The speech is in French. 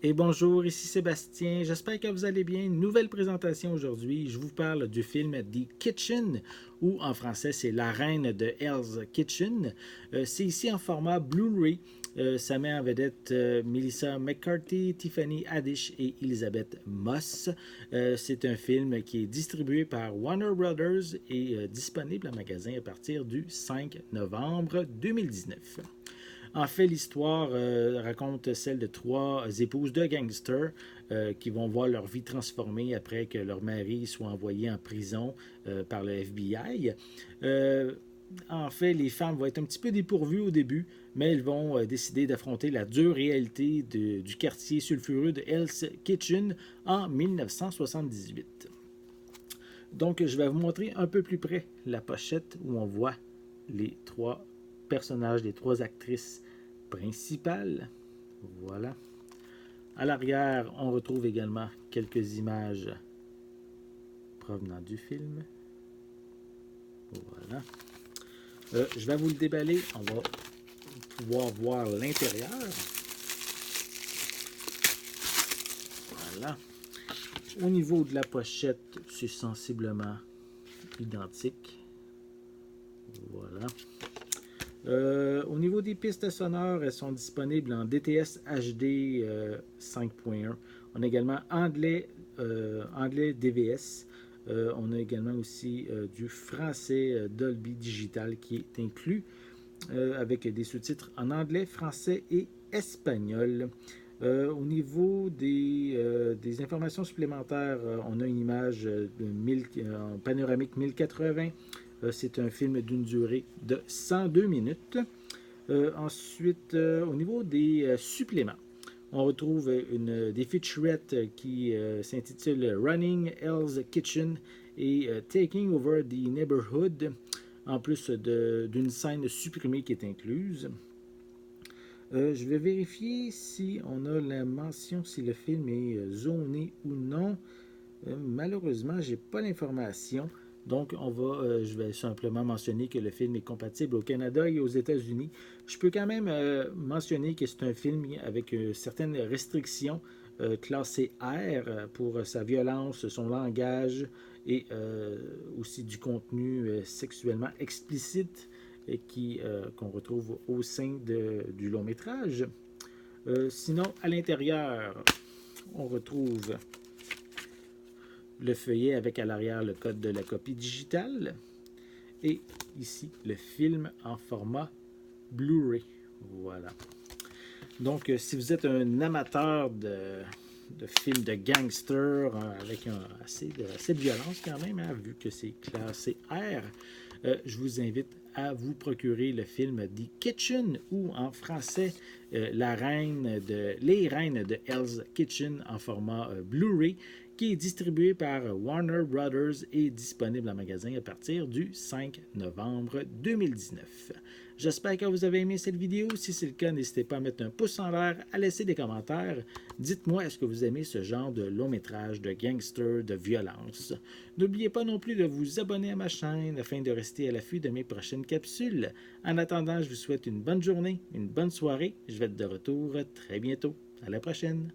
Et bonjour, ici Sébastien. J'espère que vous allez bien. Nouvelle présentation aujourd'hui. Je vous parle du film The Kitchen, ou en français c'est La Reine de Hell's Kitchen. C'est ici en format Blu-ray. Ça met en vedette Melissa McCarthy, Tiffany Haddish et Elizabeth Moss. C'est un film qui est distribué par Warner Brothers et disponible en magasin à partir du 5 novembre 2019. En fait, l'histoire raconte celle de trois épouses de gangsters qui vont voir leur vie transformée après que leur mari soit envoyé en prison par le FBI. Euh, En fait, les femmes vont être un petit peu dépourvues au début, mais elles vont décider d'affronter la dure réalité du quartier sulfureux de Hell's Kitchen en 1978. Donc, je vais vous montrer un peu plus près la pochette où on voit les trois personnages, les trois actrices principales. Voilà. À l'arrière, on retrouve également quelques images provenant du film. Voilà. Je vais vous le déballer. On va pouvoir voir l'intérieur. Voilà. Au niveau de la pochette, c'est sensiblement identique. Voilà. Au niveau des pistes sonores, elles sont disponibles en DTS HD 5.1. On a également anglais DVS. On a également aussi du français Dolby Digital qui est inclus avec des sous-titres en anglais, français et espagnol. Au niveau des informations supplémentaires, on a une image en panoramique 1080. C'est un film d'une durée de 102 minutes. Ensuite, au niveau des suppléments, on retrouve des featurettes qui s'intitulent Running Hell's Kitchen et Taking Over the Neighborhood, en plus d'une scène supprimée qui est incluse. Je vais vérifier si on a la mention si le film est zoné ou non. Malheureusement, j'ai pas l'information. Donc, je vais simplement mentionner que le film est compatible au Canada et aux États-Unis. Je peux quand même mentionner que c'est un film avec certaines restrictions classées R pour sa violence, son langage et aussi du contenu sexuellement explicite qu'on retrouve au sein du long métrage. Sinon, à l'intérieur, on retrouve le feuillet avec à l'arrière le code de la copie digitale et ici le film en format Blu-ray. Voilà. Donc, si vous êtes un amateur de films de gangsters avec assez de violence quand même, hein, vu que c'est classé R, je vous invite à vous procurer le film The Kitchen ou en français Les Reines de Hell's Kitchen en format Blu-ray qui est distribué par Warner Brothers et disponible en magasin à partir du 5 novembre 2019. J'espère que vous avez aimé cette vidéo. Si c'est le cas, n'hésitez pas à mettre un pouce en l'air, à laisser des commentaires. Dites-moi, est-ce que vous aimez ce genre de long métrage, de gangster, de violence? N'oubliez pas non plus de vous abonner à ma chaîne afin de rester à l'affût de mes prochaines capsules. En attendant, je vous souhaite une bonne journée, une bonne soirée. Je vais être de retour très bientôt. À la prochaine!